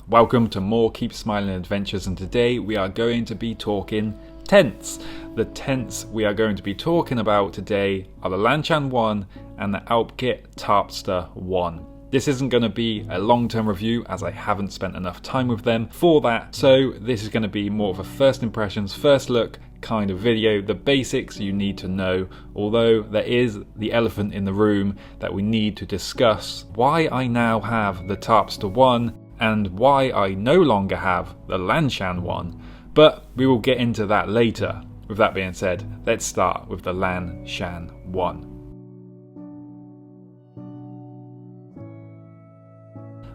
Welcome to more Keep Smiling Adventures, and today we are going to be talking tents. The tents we are going to be talking about today are the Lan Shan 1 and the ALPKIT TARPSTAR 1. This isn't going to be a long-term review as I haven't spent enough time with them for that, so this is going to be more of a first impressions, first look kind of video, the basics you need to know, although there is the elephant in the room that we need to discuss: why I now have the TARPSTAR 1 and why I no longer have the Lan Shan 1, but we will get into that later. With that being said, let's start with the Lan Shan 1.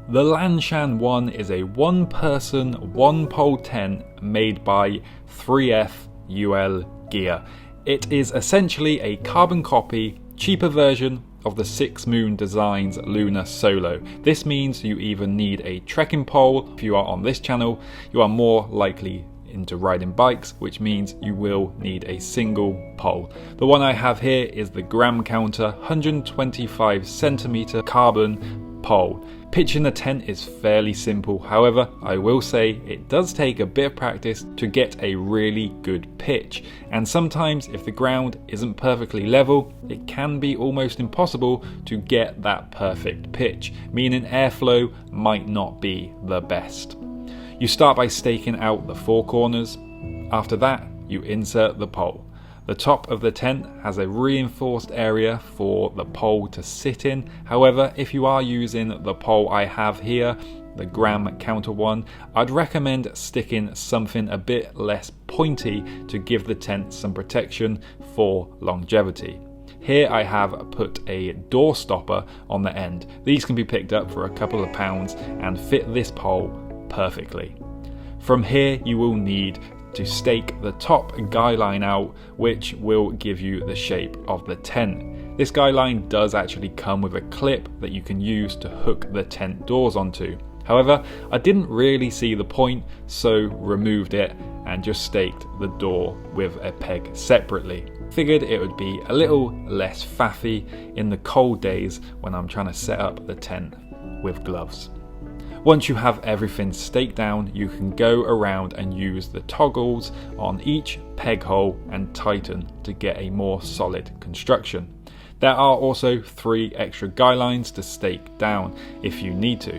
The Lan Shan 1 is a one-person, one-pole tent made by 3F UL Gear. It is essentially a carbon copy, cheaper version of the 6 Moon Designs Lunar Solo. This means you either need a trekking pole. If you are on this channel, you are more likely into riding bikes, which means you will need a single pole. The one I have here is the gram counter 125 centimeter carbon pole. Pitching the tent is fairly simple, however I will say it does take a bit of practice to get a really good pitch, and sometimes if the ground isn't perfectly level it can be almost impossible to get that perfect pitch, meaning airflow might not be the best. You start by staking out the 4 corners. After that you insert the pole. The top of the tent has a reinforced area for the pole to sit in. However, if you are using the pole I have here, the gram counter one, I'd recommend sticking something a bit less pointy to give the tent some protection for longevity. Here I have put a door stopper on the end. These can be picked up for a couple of pounds and fit this pole perfectly. From here you will need to stake the top guy line out, which will give you the shape of the tent. This guy line does actually come with a clip that you can use to hook the tent doors onto. However, I didn't really see the point, so removed it and just staked the door with a peg separately. Figured it would be a little less faffy in the cold days when I'm trying to set up the tent with gloves. Once you have everything staked down, you can go around and use the toggles on each peg hole and tighten to get a more solid construction. There are also 3 extra guy lines to stake down if you need to.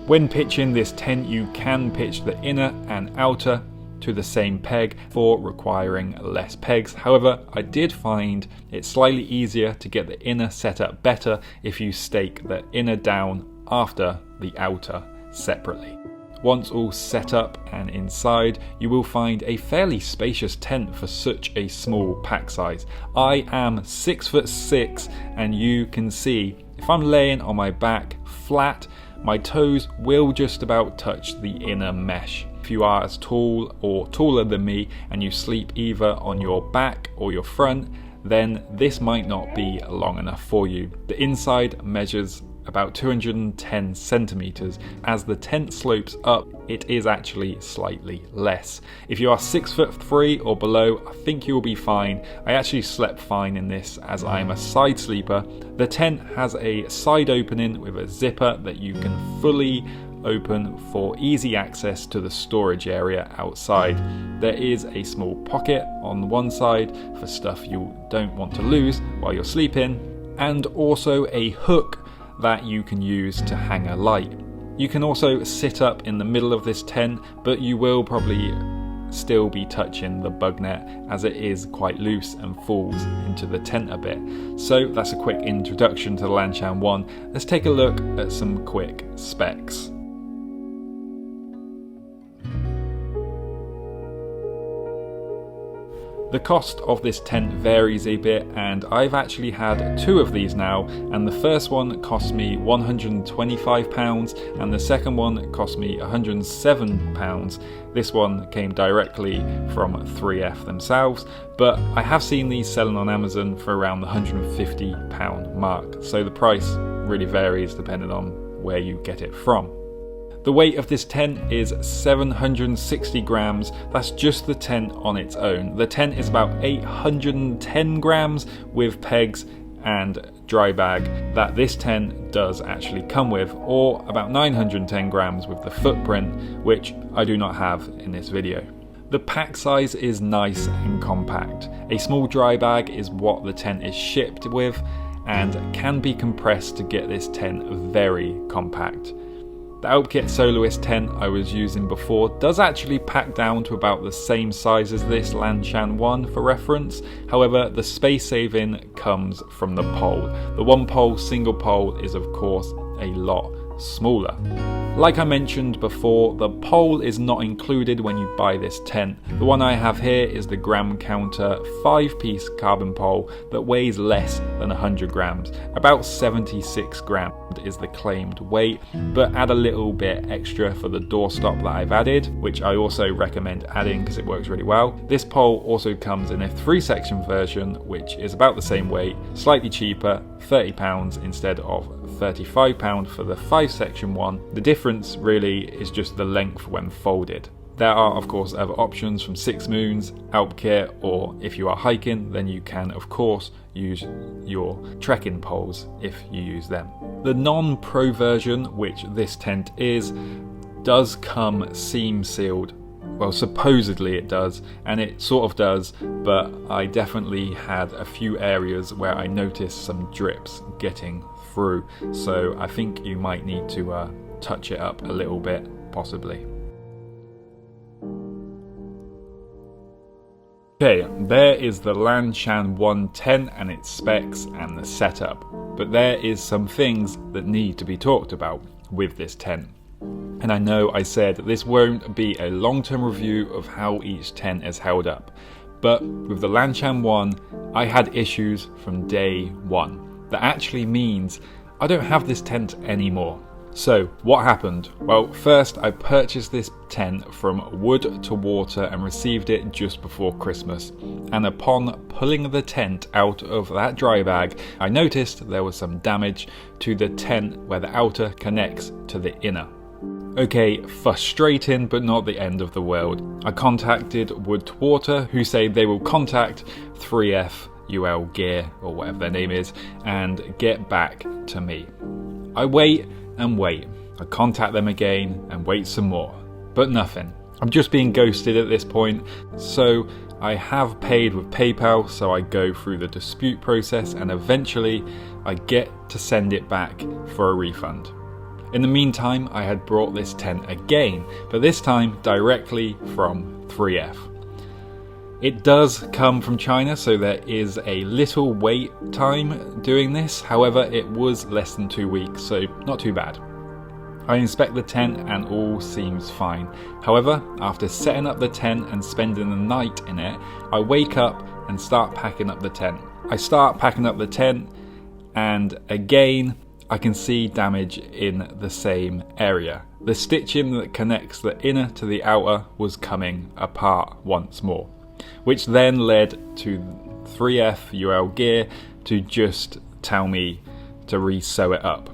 When pitching this tent, you can pitch the inner and outer to the same peg for requiring less pegs. However, I did find it slightly easier to get the inner set up better if you stake the inner down after the outer separately. Once all set up and inside, you will find a fairly spacious tent for such a small pack size. I am 6'6", and you can see if I'm laying on my back flat, my toes will just about touch the inner mesh. If you are as tall or taller than me and you sleep either on your back or your front, then this might not be long enough for you. The inside measures about 210 centimeters. As the tent slopes up, it is actually slightly less. If you are 6'3" or below, I think you will be fine. I actually slept fine in this as I am a side sleeper. The tent has a side opening with a zipper that you can fully open for easy access to the storage area outside. There is a small pocket on one side for stuff you don't want to lose while you're sleeping, and also a hook that you can use to hang a light. You can also sit up in the middle of this tent, but you will probably still be touching the bug net as it is quite loose and falls into the tent a bit. So that's a quick introduction to the Lan Shan 1. Let's take a look at some quick specs. The cost of this tent varies a bit, and I've actually had 2 of these now, and the first one cost me £125 and the second one cost me £107. This one came directly from 3F themselves, but I have seen these selling on Amazon for around the £150 mark, so the price really varies depending on where you get it from. The weight of this tent is 760 grams, that's just the tent on its own. The tent is about 810 grams with pegs and dry bag that this tent does actually come with, or about 910 grams with the footprint, which I do not have in this video. The pack size is nice and compact. A small dry bag is what the tent is shipped with and can be compressed to get this tent very compact. The ALPKIT Soloist tent I was using before does actually pack down to about the same size as this Lan Shan 1 for reference. However, the space saving comes from the pole. The one pole single pole is of course a lot smaller. Like I mentioned before, the pole is not included when you buy this tent. The one I have here is the gram counter 5-piece carbon pole that weighs less than 100 grams. About 76 grams is the claimed weight, but add a little bit extra for the doorstop that I've added, which I also recommend adding because it works really well. This pole also comes in a 3-section version, which is about the same weight, slightly cheaper, £30 instead of £35 for the 5-section one. The difference really is just the length when folded. There are of course other options from 6 Moons, ALPKIT, or if you are hiking then you can of course use your trekking poles if you use them. The non-pro version, which this tent is, does come seam sealed. Well, supposedly it does, and it sort of does, but I definitely had a few areas where I noticed some drips getting through, so I think you might need to touch it up a little bit, possibly. Okay, there is the Lan Shan 1 tent and its specs and the setup, but there is some things that need to be talked about with this tent. And I know I said this won't be a long-term review of how each tent is held up, but with the Lan Shan 1, I had issues from day one. That actually means I don't have this tent anymore. So what happened? Well, first I purchased this tent from Wood to Water and received it just before Christmas. And upon pulling the tent out of that dry bag, I noticed there was some damage to the tent where the outer connects to the inner. Okay, frustrating, but not the end of the world. I contacted Wood to Water, who say they will contact 3F UL Gear, or whatever their name is, and get back to me. I wait and wait. I contact them again and wait some more, but nothing. I'm just being ghosted at this point, so I have paid with PayPal, so I go through the dispute process and eventually I get to send it back for a refund. In the meantime, I had brought this tent again, but this time directly from 3F. It does come from China, so there is a little wait time doing this. However, it was less than 2 weeks, so not too bad. I inspect the tent and all seems fine. However, after setting up the tent and spending the night in it, I wake up and start packing up the tent. I start packing up the tent and again, I can see damage in the same area. The stitching that connects the inner to the outer was coming apart once more, which then led to 3F UL Gear to just tell me to re-sew it up.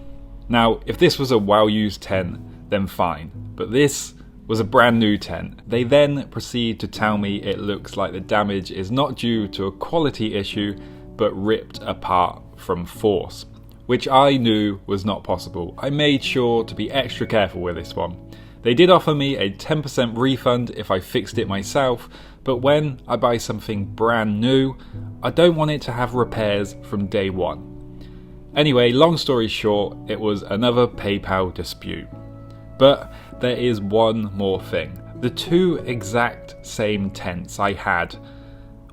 Now, if this was a well-used tent, then fine, but this was a brand new tent. They then proceed to tell me it looks like the damage is not due to a quality issue, but ripped apart from force, which I knew was not possible. I made sure to be extra careful with this one. They did offer me a 10% refund if I fixed it myself, but when I buy something brand new, I don't want it to have repairs from day one. Anyway, long story short, it was another PayPal dispute. But there is one more thing. The 2 exact same tents I had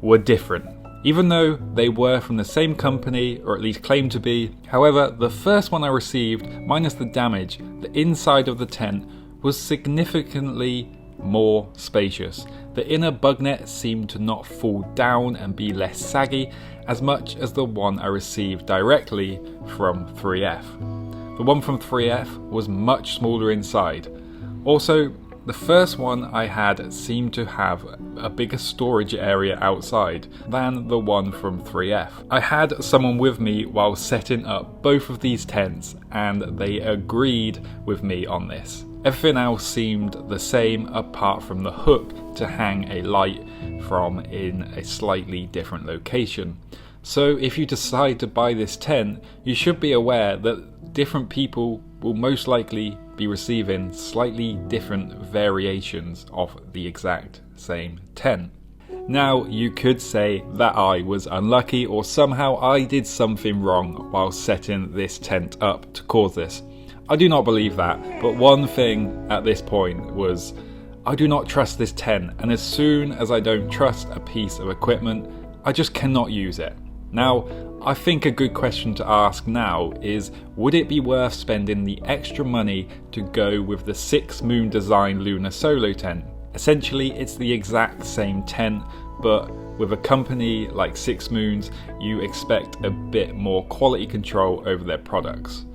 were different, even though they were from the same company, or at least claimed to be. However, the first one I received, minus the damage, the inside of the tent was significantly more spacious. The inner bug net seemed to not fall down and be less saggy as much as the one I received directly from 3F. The one from 3F was much smaller inside. Also, the first one I had seemed to have a bigger storage area outside than the one from 3F. I had someone with me while setting up both of these tents and they agreed with me on this. Everything else seemed the same apart from the hook to hang a light from in a slightly different location. So if you decide to buy this tent, you should be aware that different people will most likely be receiving slightly different variations of the exact same tent. Now, you could say that I was unlucky or somehow I did something wrong while setting this tent up to cause this. I do not believe that, but one thing at this point was I do not trust this tent, and as soon as I don't trust a piece of equipment, I just cannot use it. Now, I think a good question to ask now is, would it be worth spending the extra money to go with the 6 Moon Design Lunar Solo tent? Essentially, it's the exact same tent, but with a company like 6 Moons, you expect a bit more quality control over their products.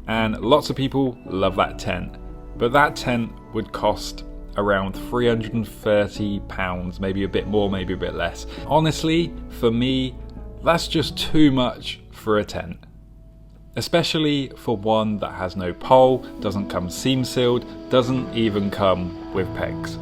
And lots of people love that tent, but that tent would cost around £330, maybe a bit more, maybe a bit less. Honestly, for me, that's just too much for a tent. Especially for one that has no pole, doesn't come seam sealed, doesn't even come with pegs.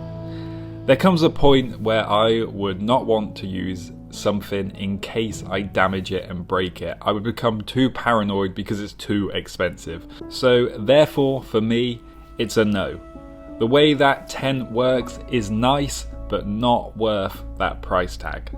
There comes a point where I would not want to use something in case I damage it and break it. I would become too paranoid because it's too expensive. So therefore, for me, it's a no. The way that tent works is nice, but not worth that price tag.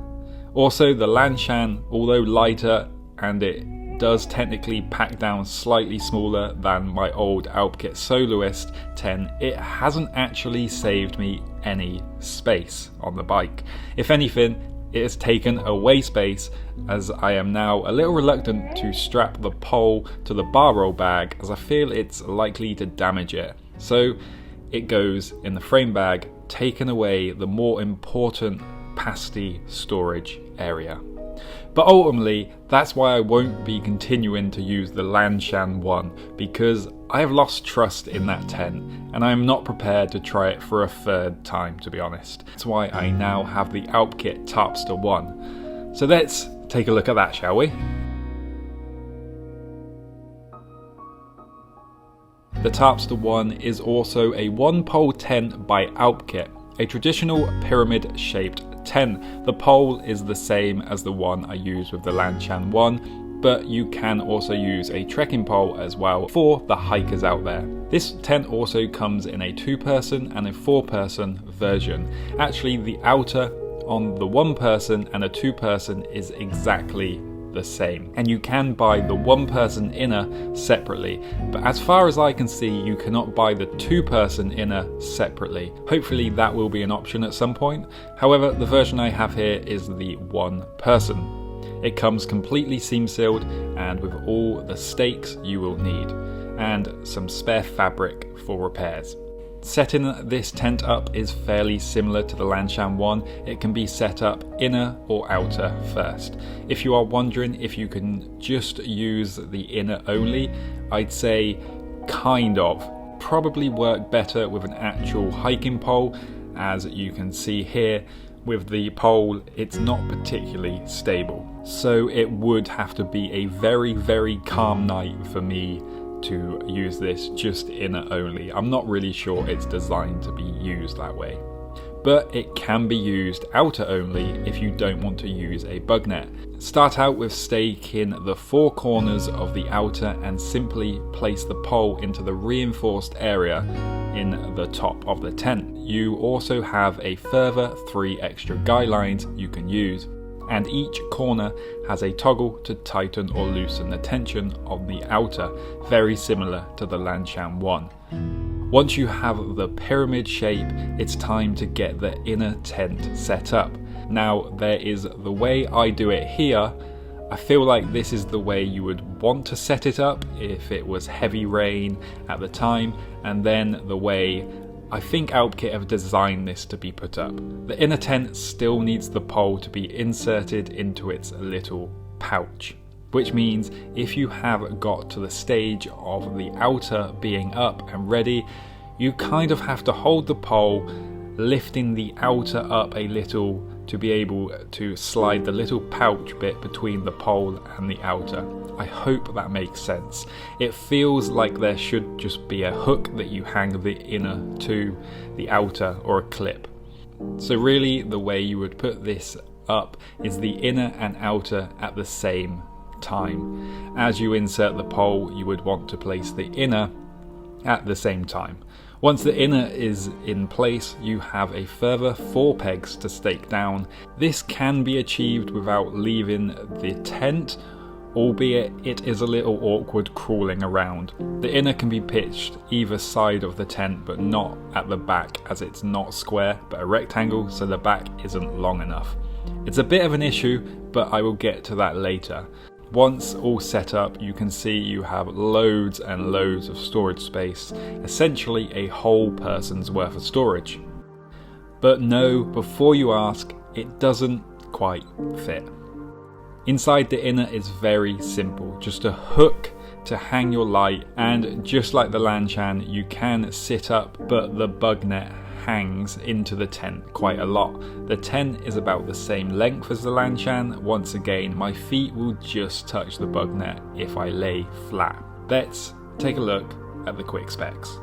Also, the Lan Shan, although lighter and it does technically pack down slightly smaller than my old ALPKIT Soloist tent, it hasn't actually saved me any space on the bike. If anything, it has taken away space, as I am now a little reluctant to strap the pole to the bar roll bag as I feel it's likely to damage it. So it goes in the frame bag, taking away the more important pasty storage area. But ultimately, that's why I won't be continuing to use the Lan Shan 1, because I have lost trust in that tent and I am not prepared to try it for a third time, to be honest. That's why I now have the ALPKIT TARPSTAR 1. So let's take a look at that, shall we? The TARPSTAR 1 is also a one-pole tent by ALPKIT, a traditional pyramid-shaped tent. The pole is the same as the one I used with the Lan Shan 1, but you can also use a trekking pole as well for the hikers out there. This tent also comes in a 2-person and a 4-person version. Actually, the outer on the 1-person and a 2-person is exactly the same, and you can buy the 1-person inner separately, but as far as I can see, you cannot buy the 2-person inner separately. Hopefully that will be an option at some point. However, the version I have here is the 1-person. It comes completely seam sealed and with all the stakes you will need, and some spare fabric for repairs. Setting this tent up is fairly similar to the Lan Shan 1. It can be set up inner or outer first. If you are wondering if you can just use the inner only, I'd say kind of. Probably work better with an actual hiking pole. As you can see here, with the pole, it's not particularly stable. So it would have to be a very, very calm night for me to use this just inner only. I'm not really sure it's designed to be used that way. But it can be used outer only if you don't want to use a bug net. Start out with staking the 4 corners of the outer and simply place the pole into the reinforced area in the top of the tent. You also have a further 3 extra guy lines you can use, and each corner has a toggle to tighten or loosen the tension on the outer, very similar to the Lan Shan 1. Once you have the pyramid shape, it's time to get the inner tent set up. Now, there is the way I do it here. I feel like this is the way you would want to set it up if it was heavy rain at the time, and then the way I think ALPKIT have designed this to be put up. The inner tent still needs the pole to be inserted into its little pouch, which means if you have got to the stage of the outer being up and ready, you kind of have to hold the pole, lifting the outer up a little to be able to slide the little pouch bit between the pole and the outer. I hope that makes sense. It feels like there should just be a hook that you hang the inner to the outer, or a clip. So really the way you would put this up is the inner and outer at the same time. As you insert the pole, you would want to place the inner at the same time. Once the inner is in place, you have a further 4 pegs to stake down. This can be achieved without leaving the tent, albeit it is a little awkward crawling around. The inner can be pitched either side of the tent, but not at the back, as it's not square but a rectangle, so the back isn't long enough. It's a bit of an issue, but I will get to that later. Once all set up, you can see you have loads and loads of storage space, essentially a whole person's worth of storage. But no, before you ask, it doesn't quite fit. Inside the inner is very simple, just a hook to hang your light, and just like the Lan Shan, you can sit up, but the bug net hangs into the tent quite a lot. The tent is about the same length as the Lan Shan. Once again, my feet will just touch the bug net if I lay flat. Let's take a look at the quick specs.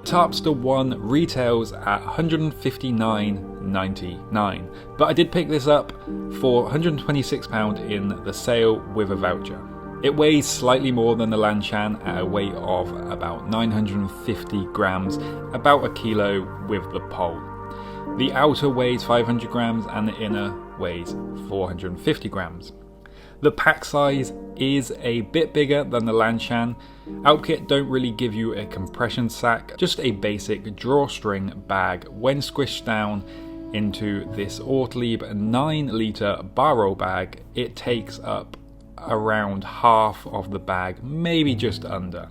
Tarpster 1 retails at $159.99, but I did pick this up for £126 in the sale with a voucher. It weighs slightly more than the Lan Shan at a weight of about 950 grams, about a kilo with the pole. The outer weighs 500 grams and the inner weighs 450 grams. The pack size is a bit bigger than the Lan Shan. ALPKIT don't really give you a compression sack, just a basic drawstring bag. When squished down into this Ortlieb 9-litre bar roll bag, it takes up around half of the bag, maybe just under.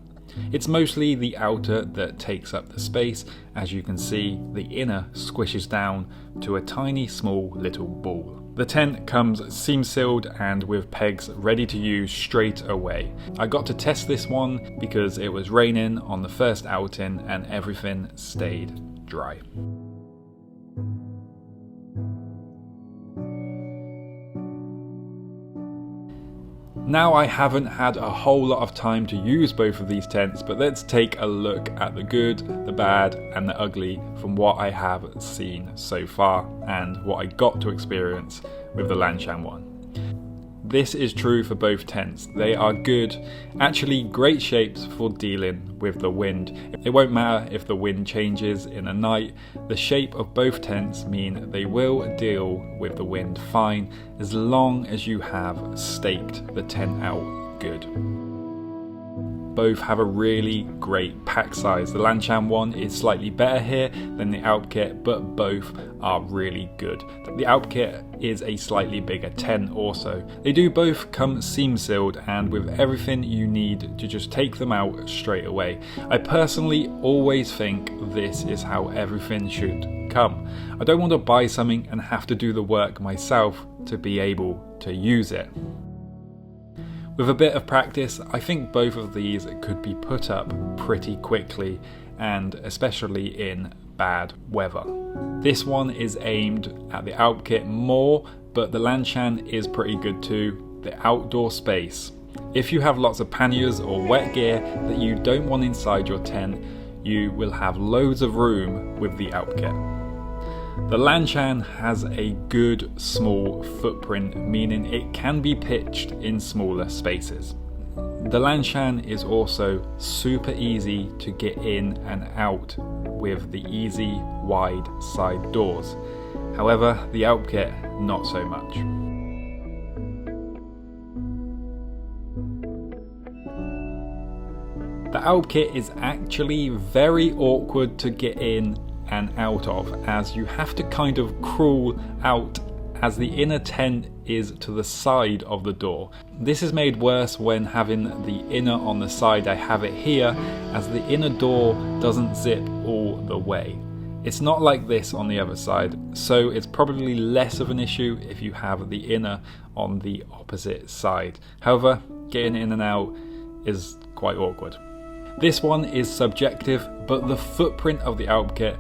It's mostly the outer that takes up the space. As you can see, the inner squishes down to a tiny small little ball. The tent comes seam sealed and with pegs ready to use straight away. I got to test this one because it was raining on the first outing and everything stayed dry. Now I haven't had a whole lot of time to use both of these tents, but let's take a look at the good, the bad and the ugly from what I have seen so far and what I got to experience with the Lan Shan one. This is true for both tents. They are good, actually great shapes for dealing with the wind. It won't matter if the wind changes in a night. The shape of both tents mean they will deal with the wind fine as long as you have staked the tent out good. Both have a really great pack size. The Lan Shan one is slightly better here than the ALPKIT, but both are really good. The ALPKIT is a slightly bigger tent also. They do both come seam sealed and with everything you need to just take them out straight away. I personally always think this is how everything should come. I don't want to buy something and have to do the work myself to be able to use it. With a bit of practice, I think both of these could be put up pretty quickly, and especially in bad weather. This one is aimed at the ALPKIT more, but the Lan Shan is pretty good too. The outdoor space. If you have lots of panniers or wet gear that you don't want inside your tent, you will have loads of room with the ALPKIT. The Lan Shan has a good small footprint, meaning it can be pitched in smaller spaces. The Lan Shan is also super easy to get in and out with the easy wide side doors. However, the ALPKIT not so much. The ALPKIT is actually very awkward to get in and out of, as you have to kind of crawl out as the inner tent is to the side of the door. This is made worse when having the inner on the side I have it here, as the inner door doesn't zip all the way. It's not like this on the other side, so it's probably less of an issue if you have the inner on the opposite side. However, getting in and out is quite awkward. This one is subjective, but the footprint of the ALPKIT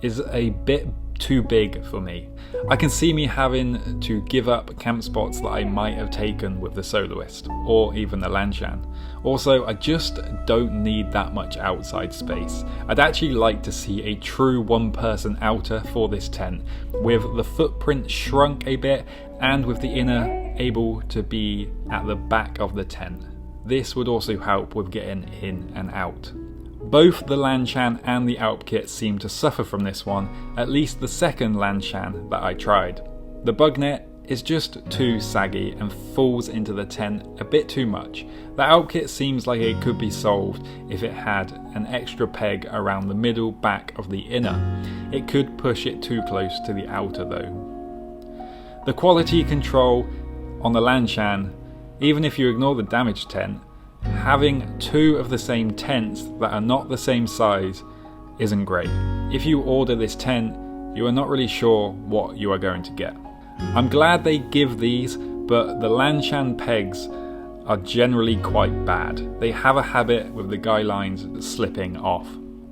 is a bit too big for me. I can see me having to give up camp spots that I might have taken with the Soloist, or even the Lan Shan. Also, I just don't need that much outside space. I'd actually like to see a true one-person outer for this tent, with the footprint shrunk a bit and with the inner able to be at the back of the tent. This would also help with getting in and out. Both the Lan Shan and the ALPKIT seem to suffer from this one, at least the second Lan Shan that I tried. The bug net is just too saggy and falls into the tent a bit too much. The ALPKIT seems like it could be solved if it had an extra peg around the middle back of the inner. It could push it too close to the outer though. The quality control on the Lan Shan, even if you ignore the damaged tent, having two of the same tents that are not the same size isn't great. If you order this tent, you are not really sure what you are going to get. I'm glad they give these, but the Lan Shan pegs are generally quite bad. They have a habit with the guy lines slipping off.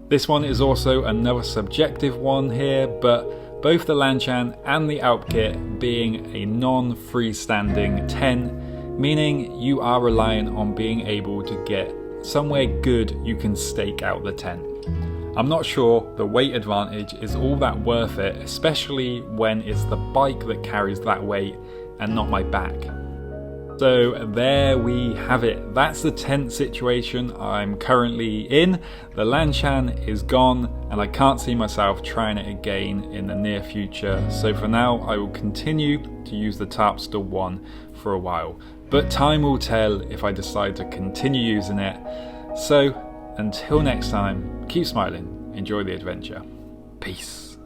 This one is also another subjective one here, but both the Lan Shan and the ALPKIT being a non-freestanding tent, meaning you are reliant on being able to get somewhere good you can stake out the tent. I'm not sure the weight advantage is all that worth it, especially when it's the bike that carries that weight and not my back. So there we have it. That's the tent situation I'm currently in. The Lan Shan is gone and I can't see myself trying it again in the near future. So for now I will continue to use the Tarpster 1 for a while. But time will tell if I decide to continue using it. So until next time, keep smiling, enjoy the adventure. Peace.